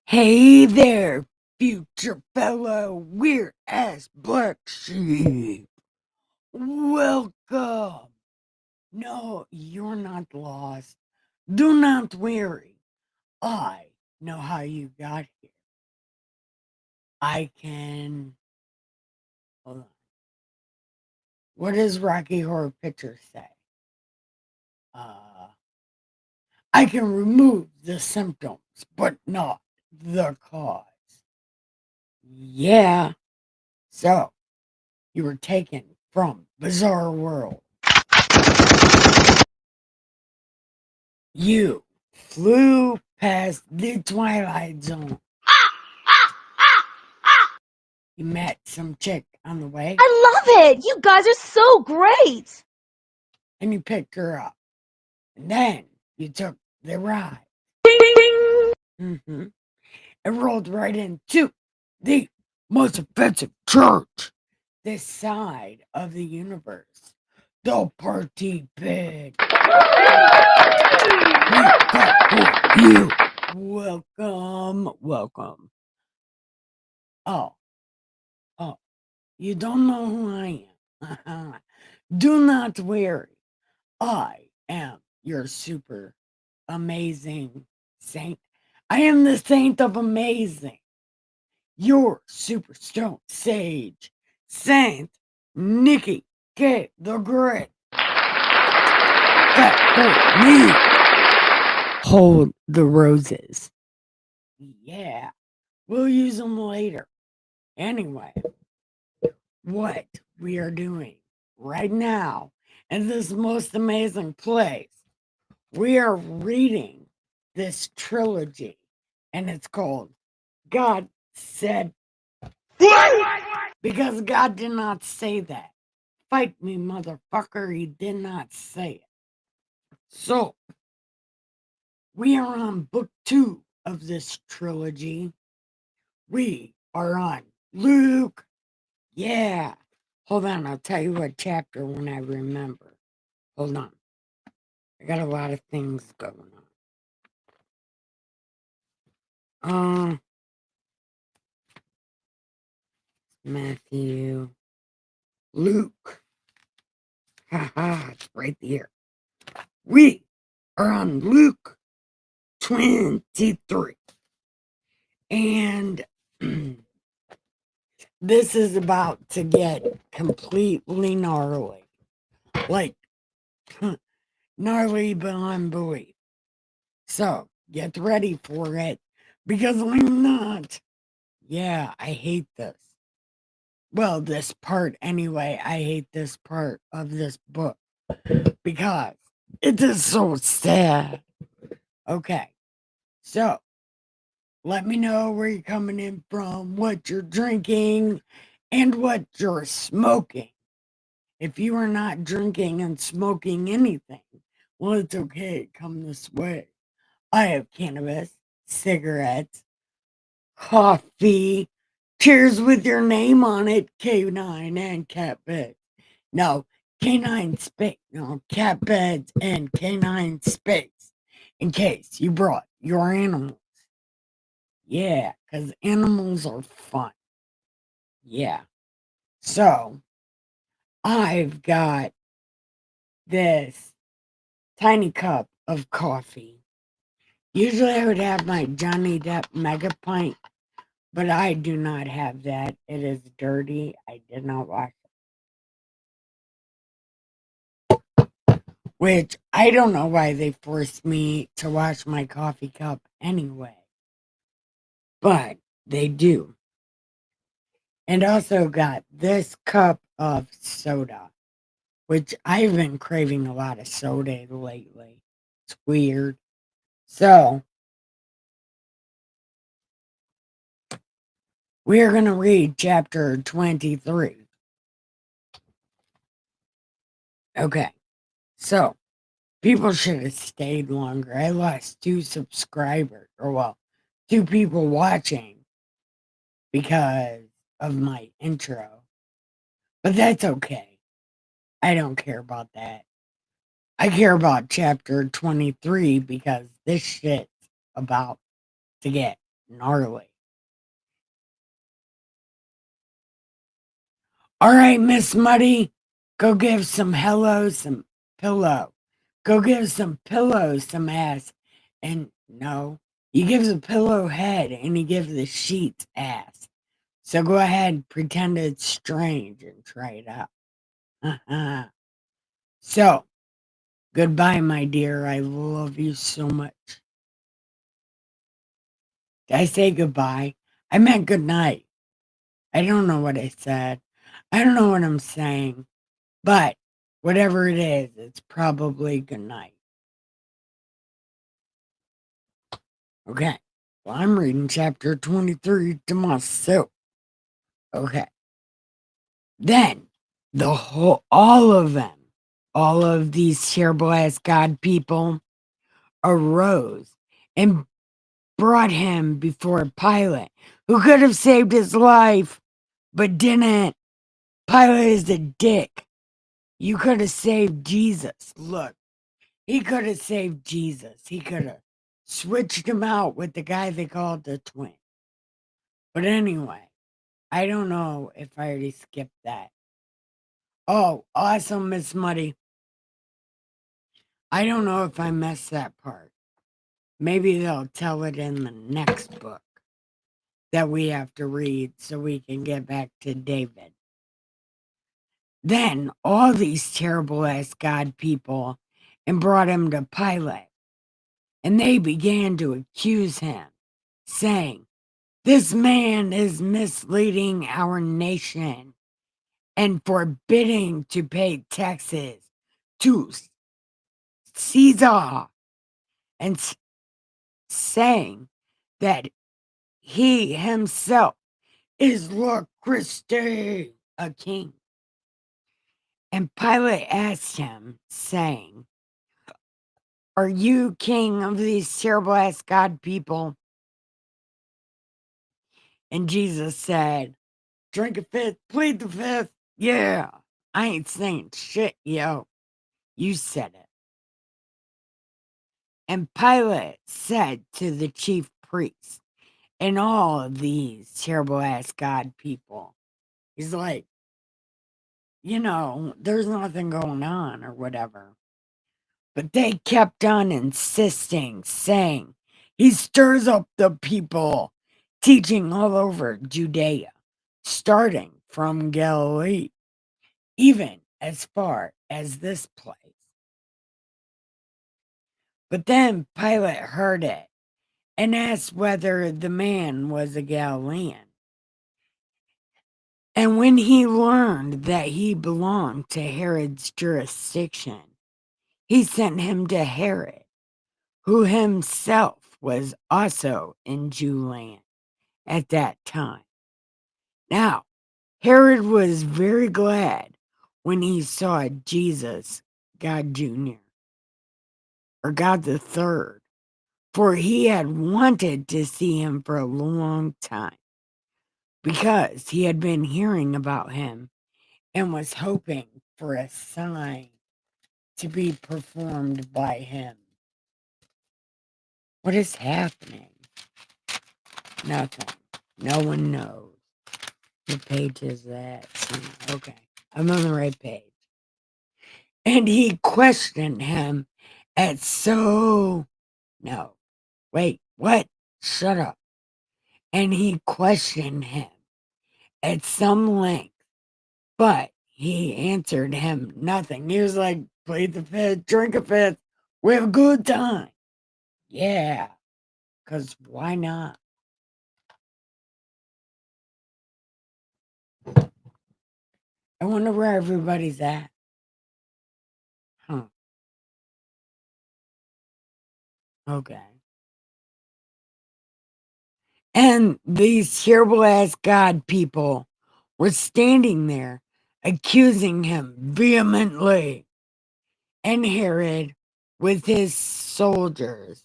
Hey there, future fellow weird ass black sheep. Welcome. No, you're not lost. Do not worry. I know how you got here. I can. Hold on. What does Rocky Horror Picture say? I can remove the symptoms, but not the cause. Yeah. So, you were taken from Bizarre World. You flew past the Twilight Zone. You met some chick on the way. I love it! You guys are so great! And you picked her up. And then you took the ride. Mm-hmm. And rolled right into the most offensive church this side of the universe. The party pig. You. Welcome. Oh, you don't know who I am. Do not worry. I am your super amazing saint. I am the saint of amazing. Your super stone sage, Saint Nikki K. the Great. That for me. Hold the roses. Yeah, we'll use them later. Anyway, what we are doing right now in this most amazing place, we are reading this trilogy, and it's called God Said. Because God did not say that. Fight me, motherfucker. He did not say it. So, we are on book 2 of this trilogy. We are on Luke. Yeah. Hold on, I'll tell you what chapter when I remember. Hold on. I got a lot of things going on. Matthew. Luke. Haha, it's right there. We are on Luke 23. And this is about to get completely gnarly. Like, gnarly beyond belief. So, get ready for it. Because I'm not. Yeah, I hate this. Well, this part anyway. I hate this part of this book because it is so sad. Okay, so let me know where you're coming in from, what you're drinking, and what you're smoking. If you are not drinking and smoking anything, well, it's okay. Come this way. I have cannabis, cigarettes, coffee, cheers with your name on it, K9 and cat beds. No, K9 space. No, cat beds and K9 space. In case you brought your animals. Yeah, because animals are fun. Yeah. So I've got this tiny cup of coffee. Usually I would have my Johnny Depp Mega Pint, but I do not have that. It is dirty. I did not wash it. Which I don't know why they forced me to wash my coffee cup anyway. But they do. And also got this cup of soda, which I've been craving a lot of soda lately. It's weird. So we're going to read chapter 23. Okay. So people should have stayed longer. I lost 2 subscribers, or well, 2 people watching because of my intro. But that's okay. I don't care about that. I care about chapter 23 because this shit's about to get gnarly. All right, Miss Muddy, go give some pillow. Go give some pillows some ass. And no, you give the pillow head and you give the sheets ass. So go ahead and pretend it's strange and try it out. So, goodbye, my dear. I love you so much. Did I say goodbye? I meant good night. I don't know what I said. I don't know what I'm saying. But whatever it is, it's probably good night. Okay. Well, I'm reading chapter 23 to myself. Okay. Then all of them, all of these terrible ass God people arose and brought him before Pilate, who could have saved his life, but didn't. Pilate is a dick. You could have saved Jesus. Look, he could have saved Jesus. He could have switched him out with the guy they called the twin. But anyway, I don't know if I already skipped that. Oh, awesome, Miss Muddy. I don't know if I missed that part. Maybe they'll tell it in the next book that we have to read so we can get back to David. Then all these terrible ass God people and brought him to Pilate, and they began to accuse him, saying, "This man is misleading our nation and forbidding to pay taxes to Caesar, and saying that he himself is Lord Christ, a king." And Pilate asked him, saying, "Are you king of these terrible ass God people?" And Jesus said, "Drink a fifth, plead the fifth. Yeah, I ain't saying shit, yo. You said it." And Pilate said to the chief priests and all of these terrible ass God people, he's like, there's nothing going on or whatever. But they kept on insisting, saying, "He stirs up the people," teaching all over Judea, starting from Galilee, even as far as this place. But then Pilate heard it and asked whether the man was a Galilean. And when he learned that he belonged to Herod's jurisdiction, he sent him to Herod, who himself was also in Jewland at that time. Now, Herod was very glad when he saw Jesus, God Jr., or God the Third, for he had wanted to see him for a long time because he had been hearing about him and was hoping for a sign to be performed by him. What is happening? Nothing. No one knows. What page is that? Okay, I'm on the right page. And he questioned him at no, wait, what? Shut up. And he questioned him at some length, but he answered him nothing. He was like, play the fifth, drink a fifth, we have a good time. Yeah, because why not? I wonder where everybody's at. Huh. Okay. And these terrible ass God people were standing there accusing him vehemently. And Herod, with his soldiers,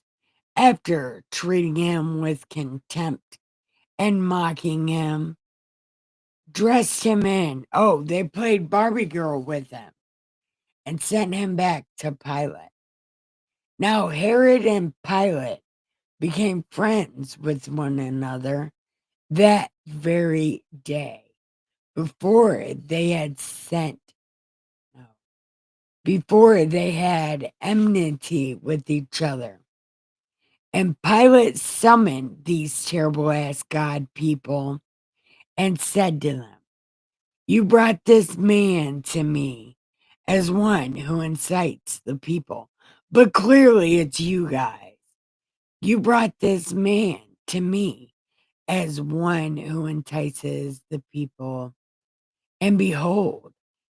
after treating him with contempt and mocking him, dressed him in. Oh, they played Barbie girl with him and sent him back to Pilate. Now, Herod and Pilate became friends with one another that very day before they had enmity with each other. And Pilate summoned these terrible ass God people and said to them, you brought this man to me as one who incites the people, but clearly it's you guys. You brought this man to me as one who entices the people. And behold,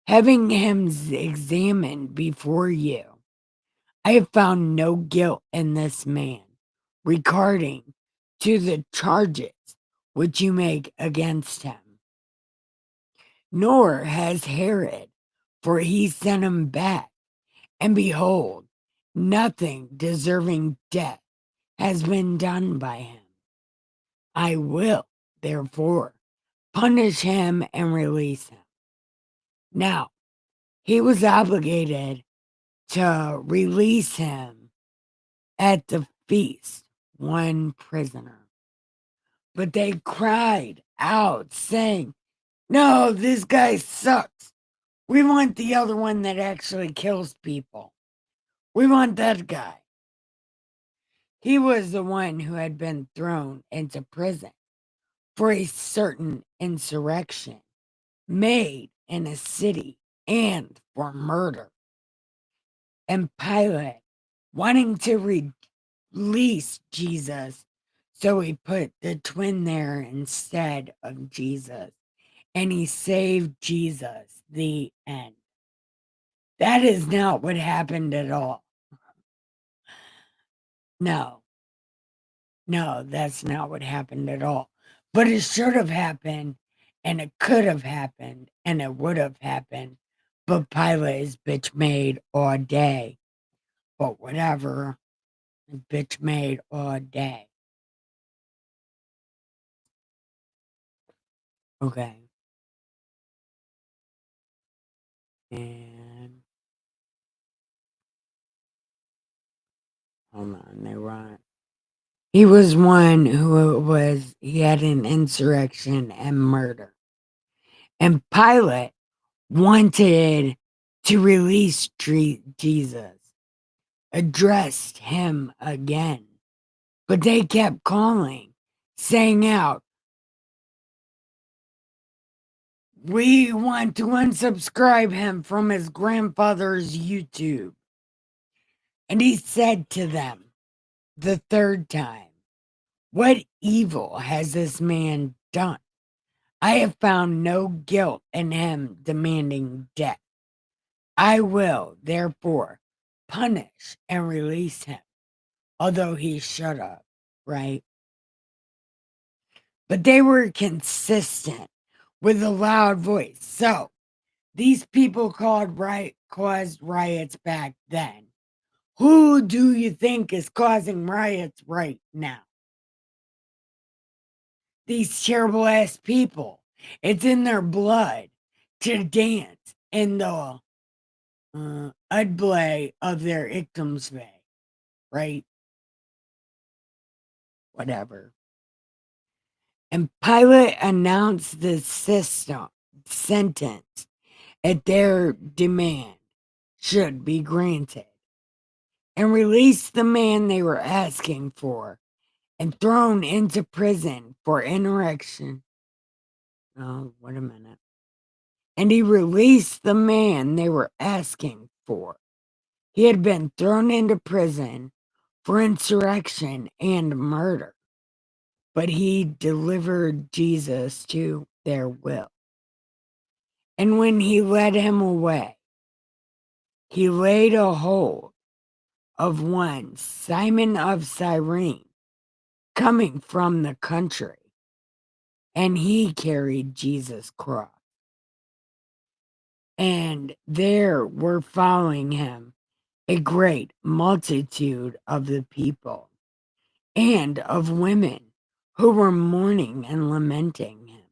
having him examined before you, I have found no guilt in this man regarding to the charges which you make against him. Nor has Herod, for he sent him back, and behold, nothing deserving death has been done by him. I will, therefore, punish him and release him. Now, he was obligated to release him at the feast, one prisoner. But they cried out, saying, no, this guy sucks. We want the other one that actually kills people. We want that guy. He was the one who had been thrown into prison for a certain insurrection made in a city and for murder. And Pilate, wanting to release Jesus, so he put the twin there instead of Jesus. And he saved Jesus. The end. That is not what happened at all. No, that's not what happened at all. But it should have happened, and it could have happened, and it would have happened. But Pilate is bitch made all day. But whatever, bitch made all day. Okay. And hold on, they were. He was one he had an insurrection and murder. And Pilate wanted to release Jesus, addressed him again, but they kept calling, saying out, we want to unsubscribe him from his grandfather's YouTube. And he said to them the third time, what evil has this man done? I have found no guilt in him demanding death. I will, therefore, punish and release him, although he shut up, right? But they were consistent with a loud voice. So these people caused riots back then. Who do you think is causing riots right now? These terrible ass people. It's in their blood to dance in the Udblay of their Ictumsvay, right? Whatever. And Pilate announced the sentence at their demand should be granted and released the man they were asking for and thrown into prison for insurrection. Oh, wait a minute. And he released the man they were asking for. He had been thrown into prison for insurrection and murder, but he delivered Jesus to their will. And when he led him away, he laid a hold of one, Simon of Cyrene, coming from the country, and he carried Jesus' cross. And there were following him a great multitude of the people and of women who were mourning and lamenting him.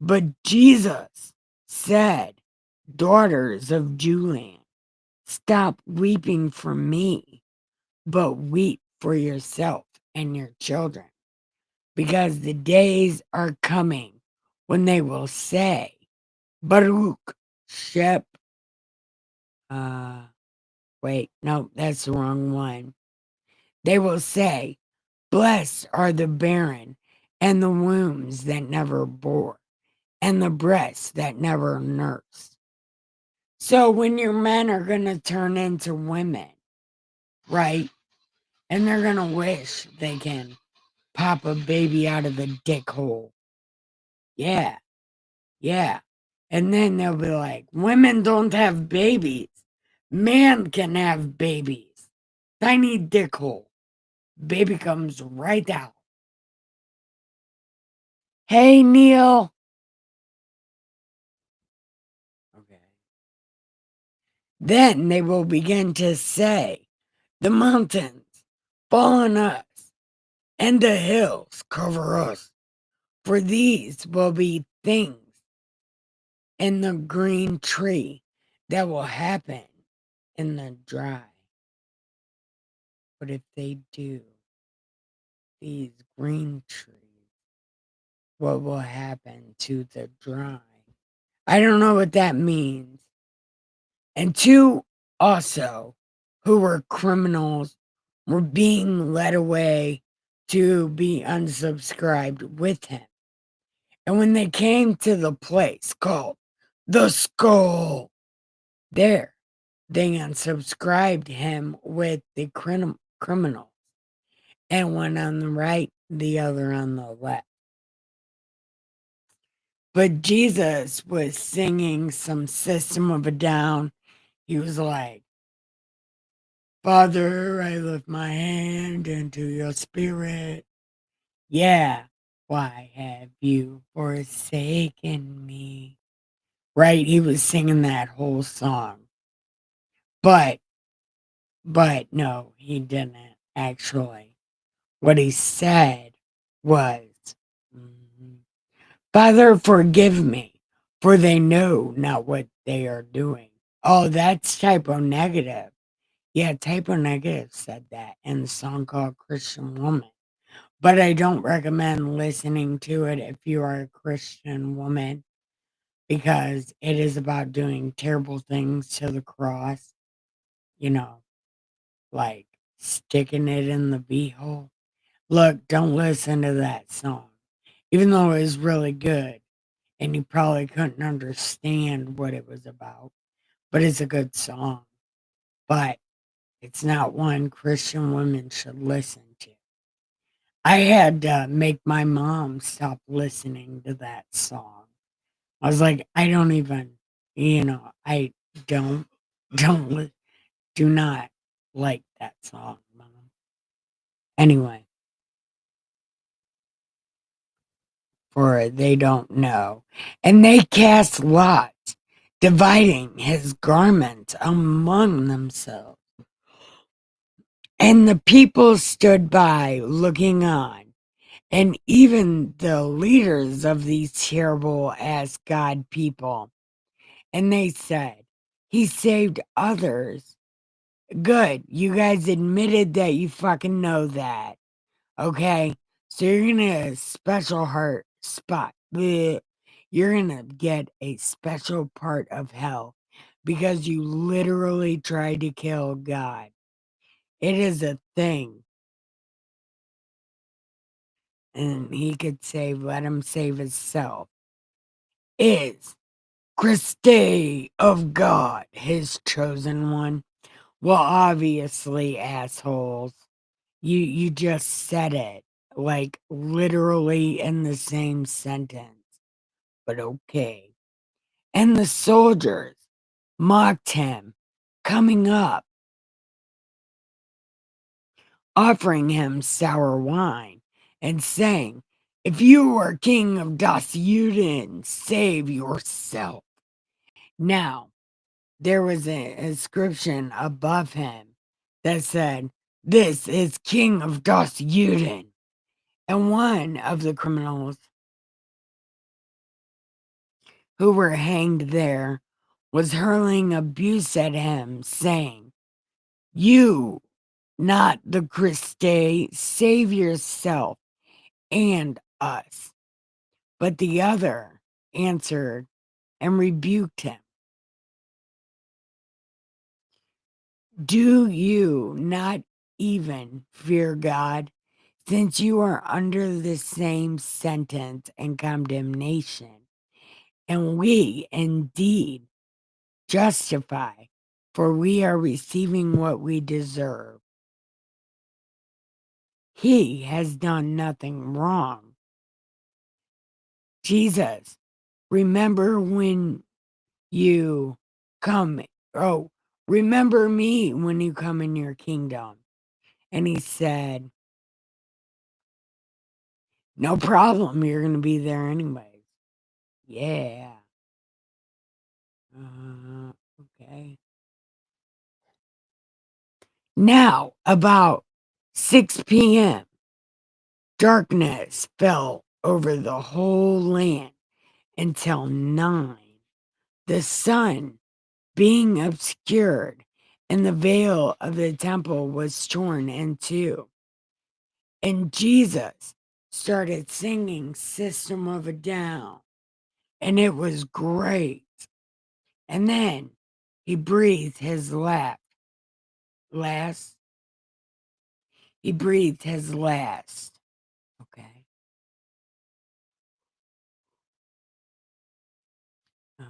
But Jesus said, "Daughters of Julian, stop weeping for me, but weep for yourself and your children, because the days are coming when they will say, Baruch Shep." Wait, no, that's the wrong one. They will say, "Blessed are the barren and the wombs that never bore and the breasts that never nursed." So when your men are going to turn into women, right? And they're going to wish they can pop a baby out of the dick hole. Yeah, yeah. And then they'll be like, women don't have babies. Man can have babies. Tiny dick hole. Baby comes right out. Hey, Neil. Okay. Then they will begin to say, the mountains fall on us, and the hills cover us. For these will be things in the green tree that will happen in the dry. But if they do, these green trees, what will happen to the dry? I don't know what that means. And two also who were criminals were being led away to be unsubscribed with him. And when they came to the place called the Skull, there they unsubscribed him with the criminals, and one on the right, the other on the left. But Jesus was singing some System of a Down. He was like, "Father, I lift my hand into your spirit. Yeah, why have you forsaken me?" Right? He was singing that whole song. But no, he didn't actually. What he said was, "Father, forgive me, for they know not what they are doing." Oh, that's typo negative. Yeah, typo negative said that in the song called Christian Woman. But I don't recommend listening to it if you are a Christian woman, because it is about doing terrible things to the cross, you know, like sticking it in the V-hole. Look, don't listen to that song, even though it was really good and you probably couldn't understand what it was about, but it's a good song. But it's not one Christian women should listen to. I had to make my mom stop listening to that song. I was like, I don't even, I don't, don't, do not like that song, Mom. Anyway, for they don't know. And they cast lots, dividing his garments among themselves. And the people stood by looking on. And even the leaders of these terrible ass God people. And they said, he saved others. Good. You guys admitted that you fucking know that. Okay? So you're gonna special heart spot. Bleh. You're gonna get a special part of hell because you literally tried to kill God. It is a thing. And he could save, let him save himself. Is Christe of God his chosen one? Well, obviously, assholes. You just said it, like literally in the same sentence. But okay. And the soldiers mocked him, coming up, offering him sour wine, and saying, if you are king of Dasyudin, save yourself. Now, there was an inscription above him that said, this is King of Dasyudin. And one of the criminals who were hanged there was hurling abuse at him, saying, you, not the Christe, save yourself and us. But the other answered and rebuked him. Do you not even fear God, since you are under the same sentence and condemnation? And we indeed justify, for we are receiving what we deserve. He has done nothing wrong. Jesus, remember when you come, oh, remember me when you come in your kingdom. And he said, no problem, you're going to be there anyways. Yeah. Okay. Now, about 6 p.m., darkness fell over the whole land until 9. The sun being obscured, and the veil of the temple was torn in two. And Jesus started singing System of a Down, and it was great. And then he breathed his last. He breathed his last. Okay. Uh,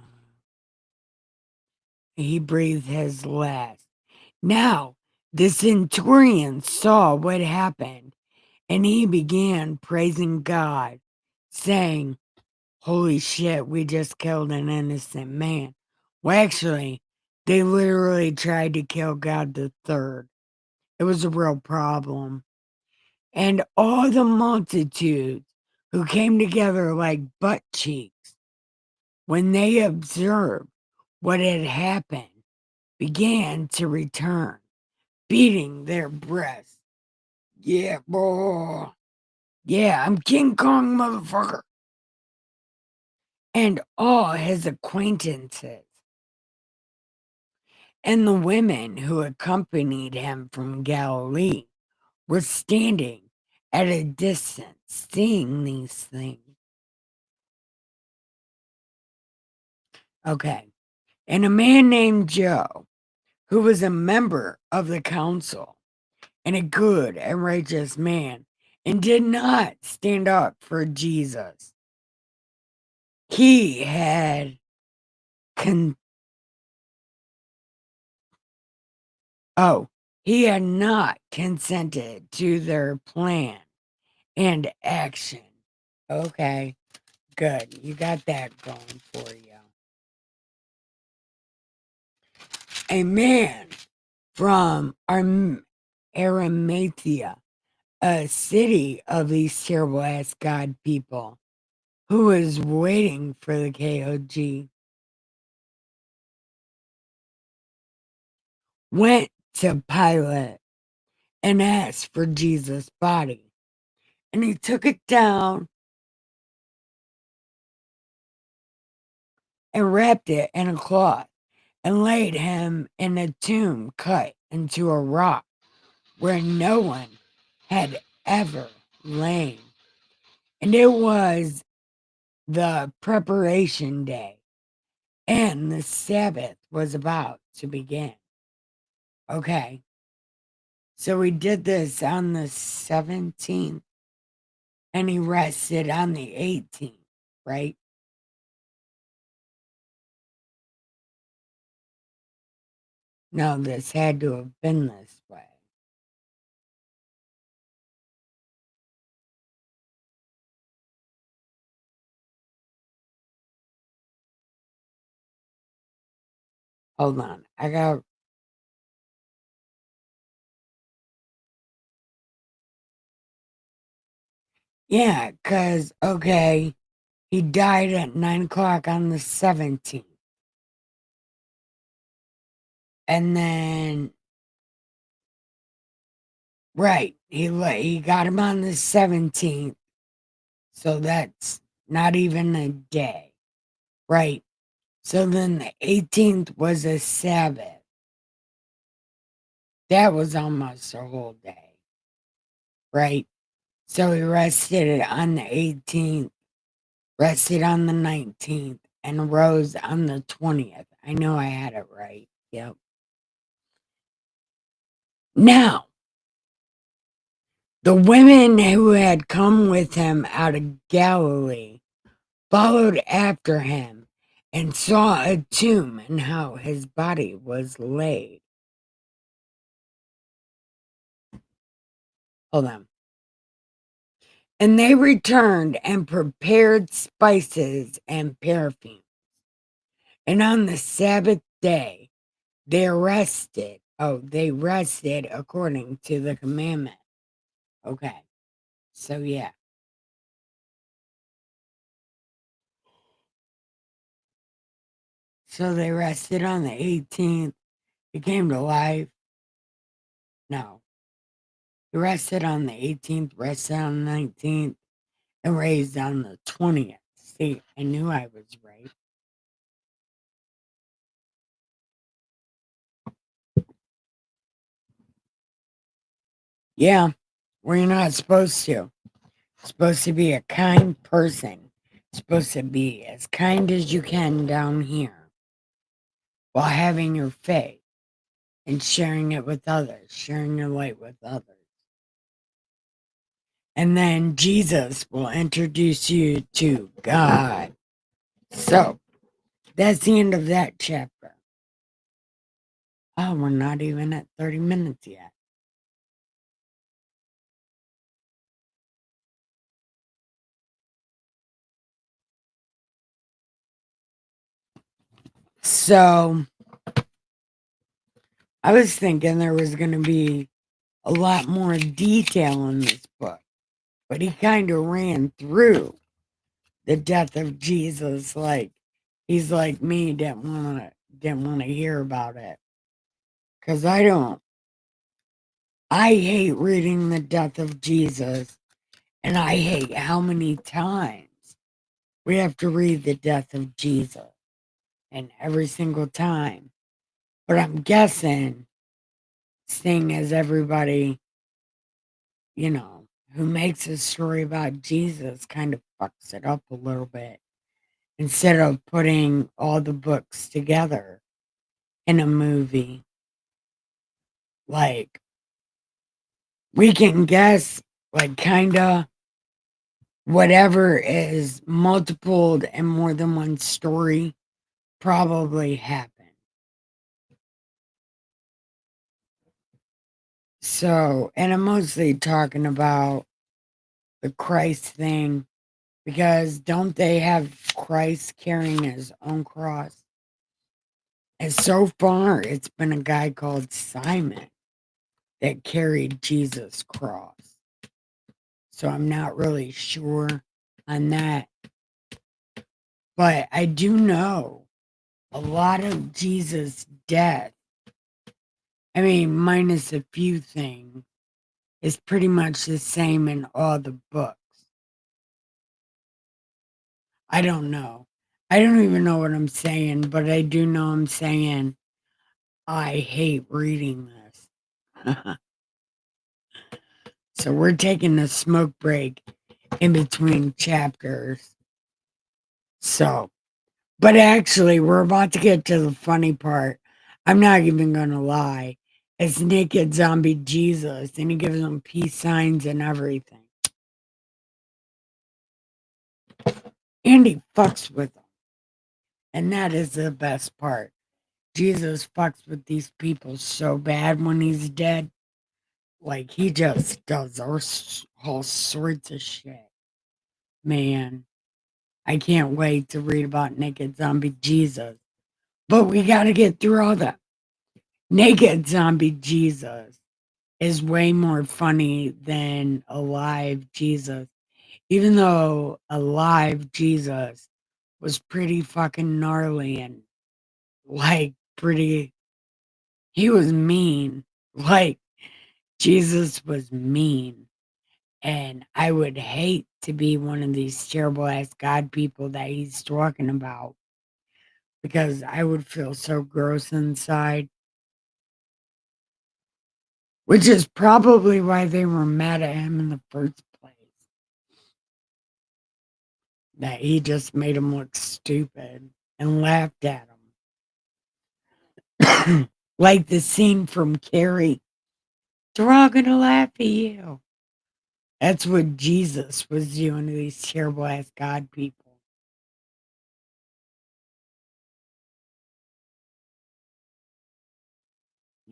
he breathed his last. Now, the centurion saw what happened, and he began praising God, saying, holy shit, we just killed an innocent man. Well, actually, they literally tried to kill God the third. It was a real problem. And all the multitudes who came together like butt cheeks, when they observed what had happened, began to return, beating their breasts. Yeah, boy. Yeah, I'm King Kong, motherfucker. And all his acquaintances and the women who accompanied him from Galilee were standing at a distance seeing these things. Okay. And a man named Joe, who was a member of the council and a good and righteous man, and did not stand up for Jesus. He had he had not consented to their plan and action. Okay, good. You got that going for you. A man from Arimathea, a city of these terrible ass God people, who was waiting for the KOG, went to Pilate and asked for Jesus' body. And he took it down and wrapped it in a cloth and laid him in a tomb cut into a rock where no one had ever lain. And it was the preparation day, and the Sabbath was about to begin. Okay, so we did this on the 17th, and he rested on the 18th, right? No, this had to have been this way. Hold on, I got. Yeah, because, okay, he died at 9 o'clock on the 17th. And then, right, he got him on the 17th. So that's not even a day, right? So then the 18th was a Sabbath. That was almost a whole day, right? So he rested on the 18th, rested on the 19th, and rose on the 20th. I know I had it right. Yep. Now, the women who had come with him out of Galilee followed after him and saw a tomb and how his body was laid. Hold on. And they returned and prepared spices and perfume. And on the Sabbath day, they rested. Oh, they rested according to the commandment. Okay. So, yeah. So they rested on the 18th. He came to life. No. He rested on the 18th, rested on the 19th, and raised on the 20th. See, I knew I was right. Yeah, well, you're not supposed to. Supposed to be a kind person. Supposed to be as kind as you can down here while having your faith and sharing it with others, sharing your light with others. And then Jesus will introduce you to God. So that's the end of that chapter. Oh, we're not even at 30 minutes yet. So I was thinking there was going to be a lot more detail in this book, but he kind of ran through the death of Jesus. Like he's like me, didn't want to hear about it because I hate reading the death of Jesus, and I hate how many times we have to read the death of Jesus, and every single time. But I'm guessing, seeing as everybody, who makes a story about Jesus kind of fucks it up a little bit instead of putting all the books together in a movie. Like, we can guess, like, kind of whatever is multipled in more than one story probably happened. So, and I'm mostly talking about the Christ thing, because don't they have Christ carrying his own cross? And so far, it's been a guy called Simon that carried Jesus' cross. So I'm not really sure on that. But I do know a lot of Jesus' death, I mean, minus a few things, is pretty much the same in all the books. I don't know. I don't even know what I'm saying, but I do know I'm saying I hate reading this. So we're taking a smoke break in between chapters. So, but actually, we're about to get to the funny part. I'm not even going to lie. It's naked zombie Jesus, and he gives them peace signs and everything. And he fucks with them. And that is the best part. Jesus fucks with these people so bad when he's dead. Like, he just does all sorts of shit. Man, I can't wait to read about naked zombie Jesus. But we got to get through all that. Naked zombie Jesus is way more funny than alive Jesus. Even though alive Jesus was pretty fucking gnarly and like pretty, he was mean. Like, Jesus was mean. And I would hate to be one of these terrible ass God people that he's talking about, because I would feel so gross inside. Which is probably why they were mad at him in the first place. That he just made him look stupid and laughed at him. Like the scene from Carrie. They're all gonna laugh at you. That's what Jesus was doing to these terrible ass God people.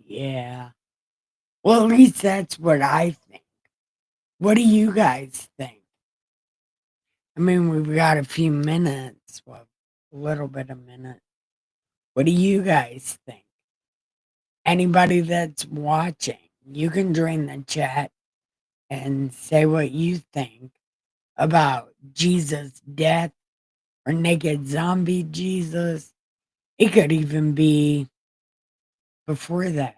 Yeah. Well, at least that's what I think. What do you guys think? I mean, we've got a few minutes. Well, a little bit of minute. What do you guys think? Anybody that's watching, you can join the chat and say what you think about Jesus' death or naked zombie Jesus. It could even be before that.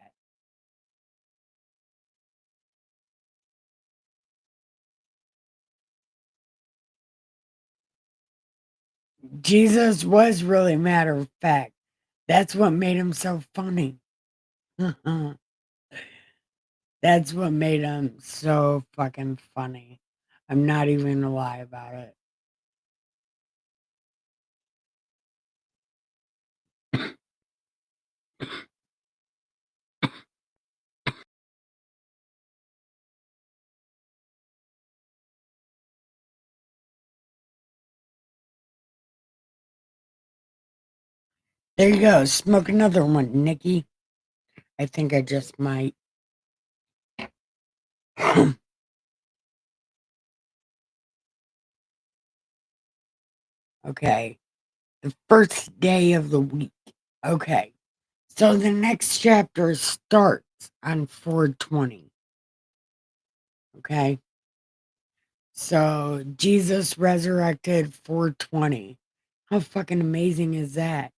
Jesus was really matter of fact. That's what made him so funny. That's what made him so fucking funny. I'm not even gonna lie about it. There you go. Smoke another one, Nikki. I think I just might. Okay. The first day of the week. Okay. So the next chapter starts on 420. Okay. So Jesus resurrected 420. How fucking amazing is that?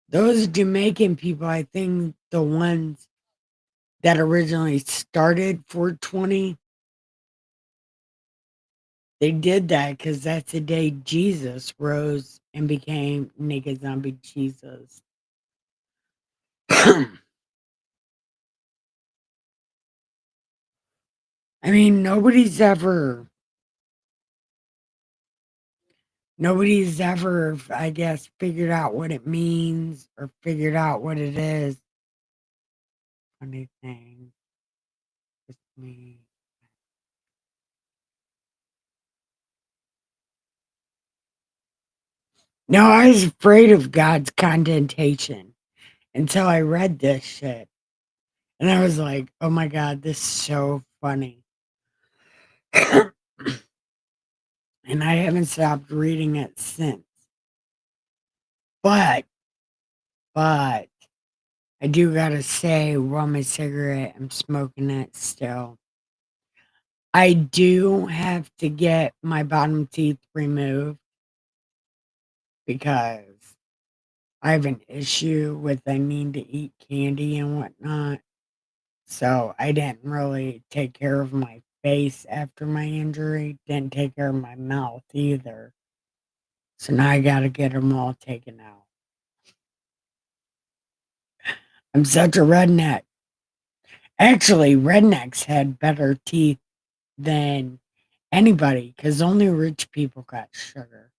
Those Jamaican people, I think the ones that originally started 420, they did that because that's the day Jesus rose and became naked zombie Jesus. I mean, nobody's ever, I guess, figured out what it means or figured out what it is. Funny thing with me. No, I was afraid of God's condensation until I read this shit. And I was like, oh my God, this is so funny. And I haven't stopped reading it since. But I do gotta say, while my cigarette, I'm smoking it still. I do have to get my bottom teeth removed because I have an issue with I need to eat candy and whatnot. So I didn't really take care of my face after my injury. Didn't take care of my mouth either. So now I gotta get them all taken out. I'm such a redneck. Actually, rednecks had better teeth than anybody because only rich people got sugar.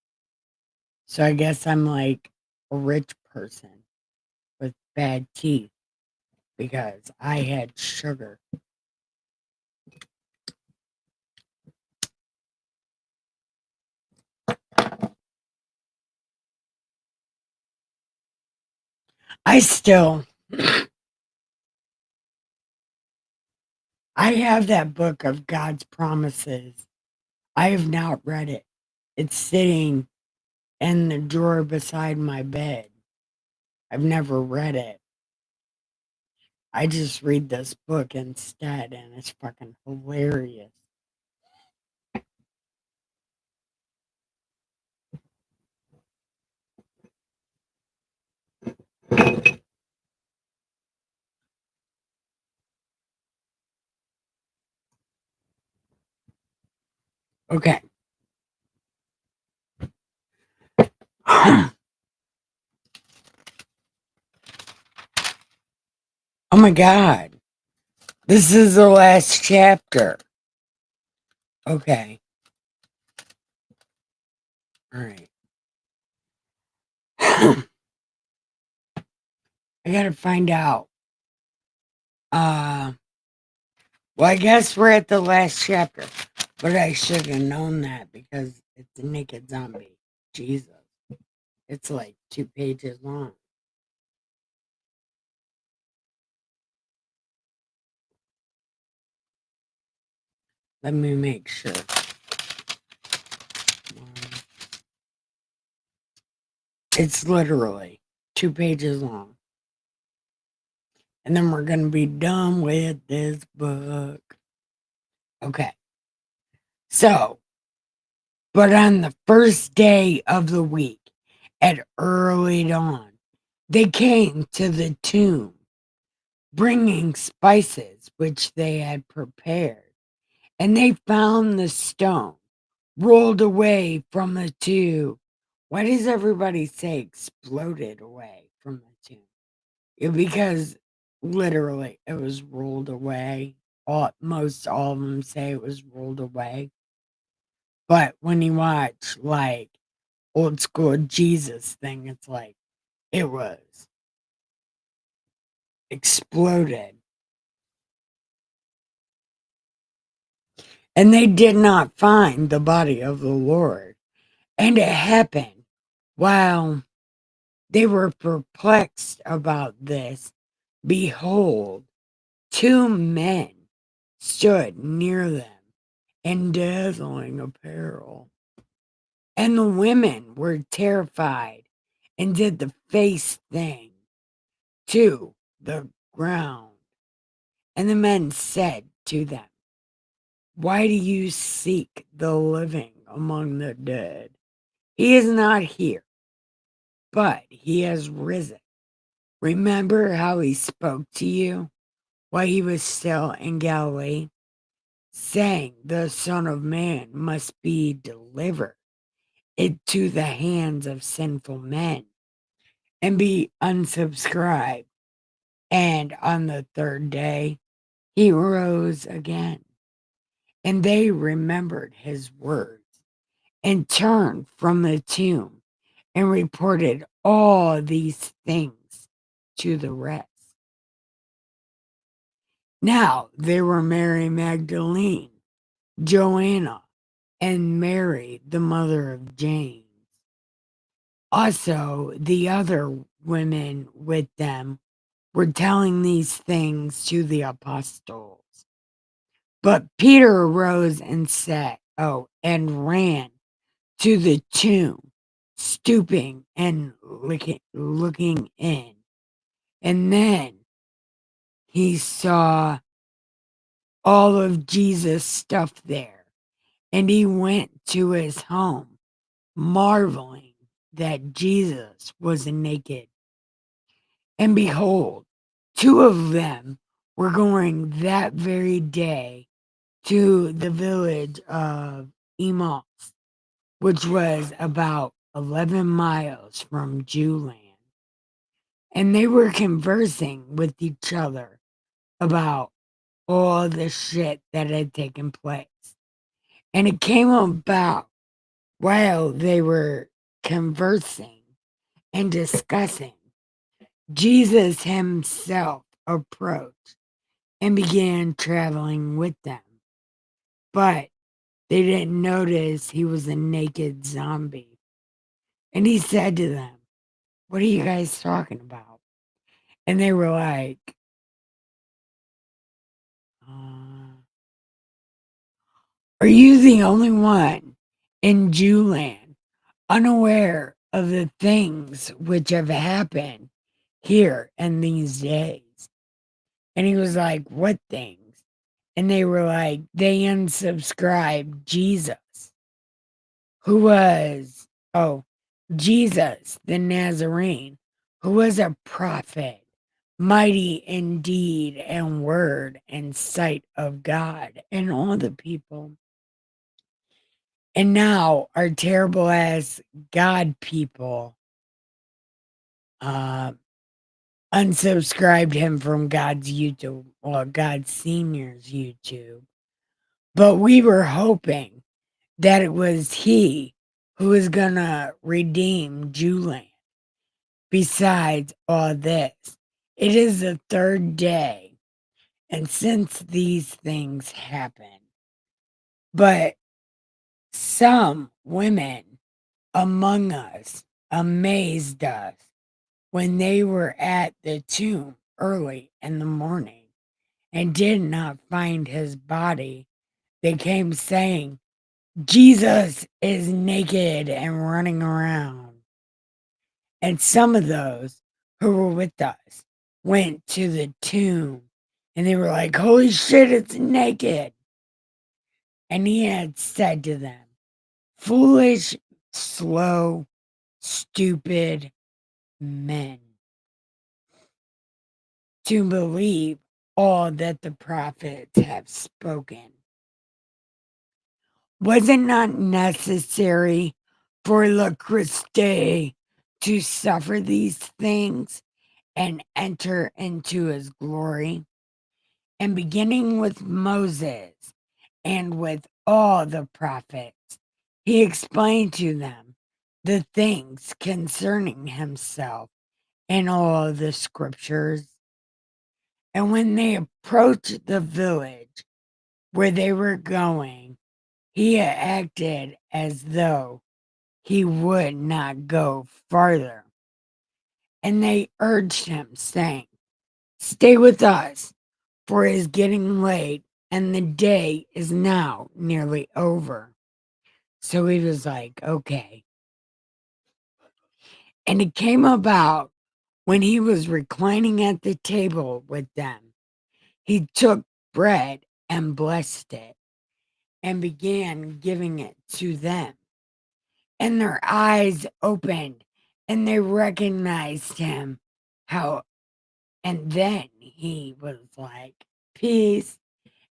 So I guess I'm like a rich person with bad teeth because I had sugar. I still, I have that book of God's promises. I have not read it. It's sitting in the drawer beside my bed. I've never read it. I just read this book instead, and it's fucking hilarious. Okay. Oh my God. This is the last chapter. Okay. All right. I gotta find out. Well, I guess we're at the last chapter, but I should have known that because it's a naked zombie. Jesus. It's like 2 pages long. Let me make sure. It's literally 2 pages long. And then we're going to be done with this book. Okay. So, but on the first day of the week, at early dawn, they came to the tomb, bringing spices which they had prepared. And they found the stone rolled away from the tomb. Why does everybody say exploded away from the tomb? Because literally it was rolled away. Most all of them say it was rolled away. But when you watch like old school Jesus thing, it's like it was exploded. And they did not find the body of the Lord. And it happened while they were perplexed about this. Behold, 2 men stood near them in dazzling apparel. And the women were terrified and did the face thing to the ground. And the men said to them, why do you seek the living among the dead? He is not here, but he has risen. Remember how he spoke to you while he was still in Galilee, saying the Son of Man must be delivered into the hands of sinful men and be unsubscribed. And on the 3rd day, he rose again. And they remembered his words and turned from the tomb and reported all these things to the rest. Now they were Mary Magdalene, Joanna, and Mary, the mother of James. Also, the other women with them were telling these things to the apostles. But Peter arose and said, and ran to the tomb, stooping and looking in. And then he saw all of Jesus' stuff there. And he went to his home, marveling that Jesus was naked. And behold, two of them were going that very day to the village of Emmaus, which was about 11 miles from Jewland. And they were conversing with each other about all the shit that had taken place. And it came about while they were conversing and discussing, Jesus himself approached and began traveling with them. But they didn't notice he was a naked zombie. And he said to them, "What are you guys talking about?" And they were like, "Are you the only one in Jewland unaware of the things which have happened here in these days?" And he was like, "What things?" And they were like, "They unsubscribed Jesus, who was, Jesus the Nazarene, who was a prophet, mighty in deed and word and sight of God and all the people. And now our terrible ass God people unsubscribed him from God's YouTube, or God's Senior's YouTube. But we were hoping that it was he who was gonna redeem Jewland. Besides all this, it is the third day, and since these things happen, but some women among us amazed us when they were at the tomb early in the morning and did not find his body. They came saying, "Jesus is naked and running around." And some of those who were with us went to the tomb and they were like, "Holy shit, it's naked." And he had said to them, "Foolish, slow, stupid men, to believe all that the prophets have spoken. Was it not necessary for the Christ to suffer these things and enter into his glory?" And beginning with Moses and with all the prophets, he explained to them the things concerning himself in all the scriptures. And when they approached the village where they were going, he acted as though he would not go farther. And they urged him, saying, "Stay with us, for it is getting late, and the day is now nearly over." So he was like, "Okay." And it came about when he was reclining at the table with them, he took bread and blessed it and began giving it to them. And their eyes opened and they recognized him. And then he was like, "Peace,"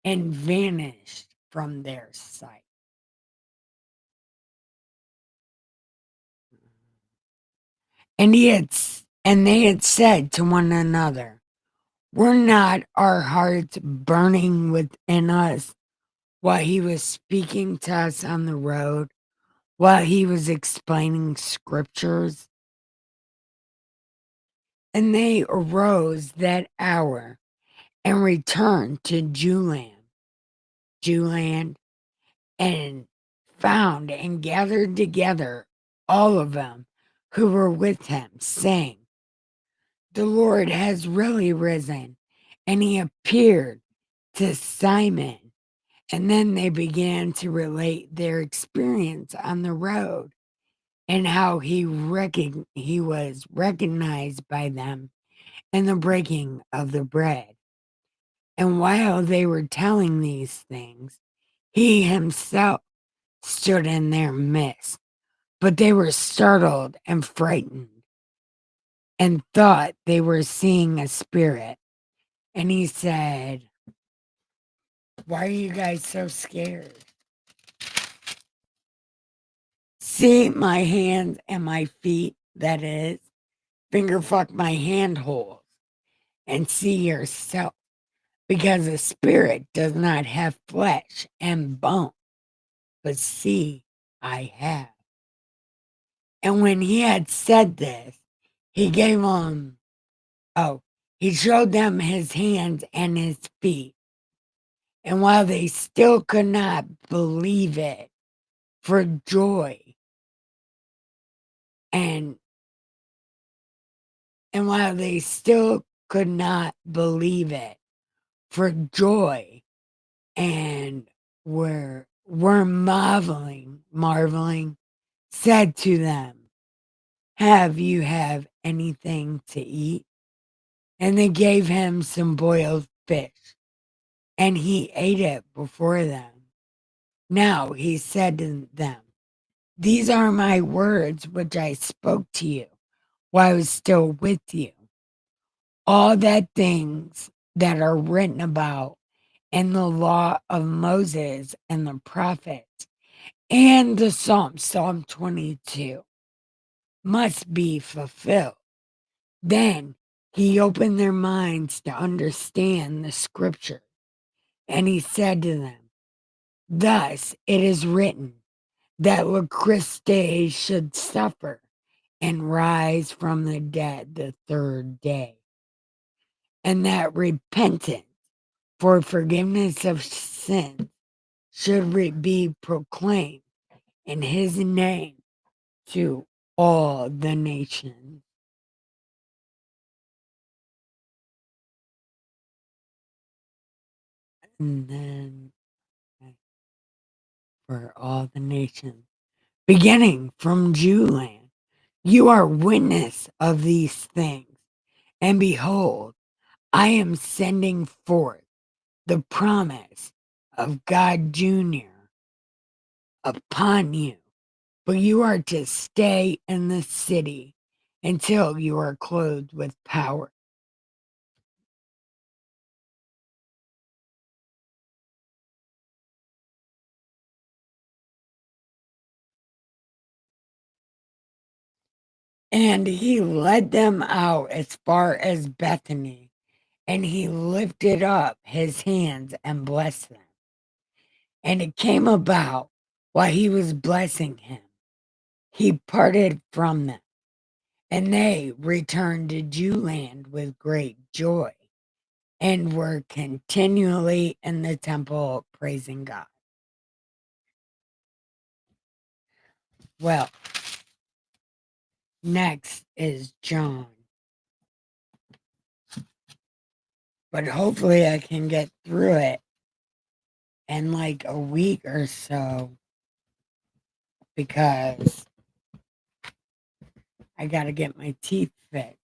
and vanished from their sight. And they had said to one another, "Were not our hearts burning within us while he was speaking to us on the road, while he was explaining scriptures?" And they arose that hour and returned to Jewland, and found and gathered together all of them who were with him, saying, "The Lord has really risen, and he appeared to Simon." And then they began to relate their experience on the road and how he was recognized by them in the breaking of the bread. And while they were telling these things, he himself stood in their midst. But they were startled and frightened and thought they were seeing a spirit. And he said, "Why are you guys so scared? See my hands and my feet, that is, finger fuck my handholds, and see yourself, because a spirit does not have flesh and bone, but see, I have." And when he had said this, he gave them, he showed them his hands and his feet. And while they still could not believe it for joy, and while they still could not believe it for joy, and were marveling, said to them, "Have you anything to eat?" And they gave him some boiled fish, and he ate it before them. Now he said to them, "These are my words which I spoke to you while I was still with you. All that things that are written about in the law of Moses and the prophets and the Psalm 22, must be fulfilled." Then he opened their minds to understand the scripture, and he said to them, "Thus it is written that the Christ should suffer and rise from the dead the third day, and that repentance for forgiveness of sins should be proclaimed in his name to all the nations." And then for all the nations, beginning from Jewland, you are witness of these things. And behold, I am sending forth the promise of God Jr. upon you, but you are to stay in the city until you are clothed with power. And he led them out as far as Bethany, and he lifted up his hands and blessed them. And it came about while he was blessing him, he parted from them, and they returned to Jewland with great joy and were continually in the temple praising God. Well, next is John, but hopefully I can get through it in like a week or so, because I got to get my teeth fixed.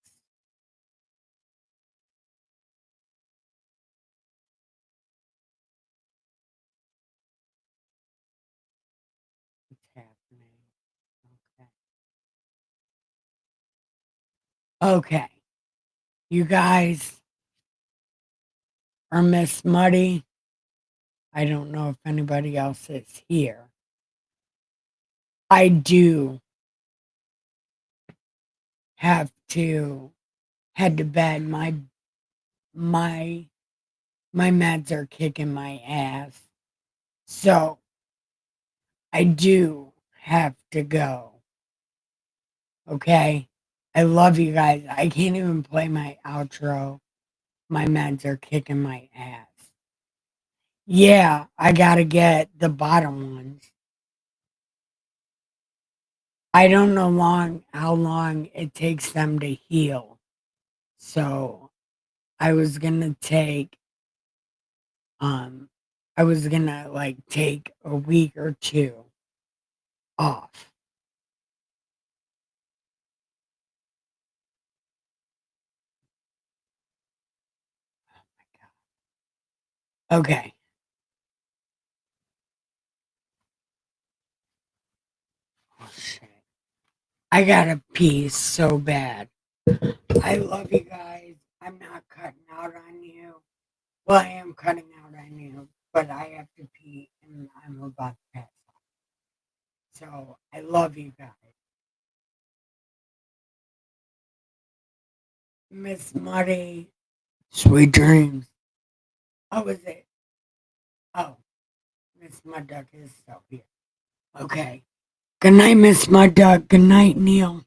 What's happening? Okay. You guys are Miss Muddy. I don't know if anybody else is here. I do have to head to bed. My meds are kicking my ass. So I do have to go. Okay? I love you guys. I can't even play my outro. My meds are kicking my ass. Yeah, I gotta get the bottom ones. I don't know how long it takes them to heal. So I was gonna take I was gonna like take a week or two off. Okay. Oh shit. I gotta pee so bad. I love you guys. I'm not cutting out on you. Well, I am cutting out on you, but I have to pee and I'm about to pass out. So I love you guys. Miss Muddy, sweet dreams. What was it? Oh, Miss Mud Duck is still here. Okay. Good night, Miss Mud Duck. Good night, Neil.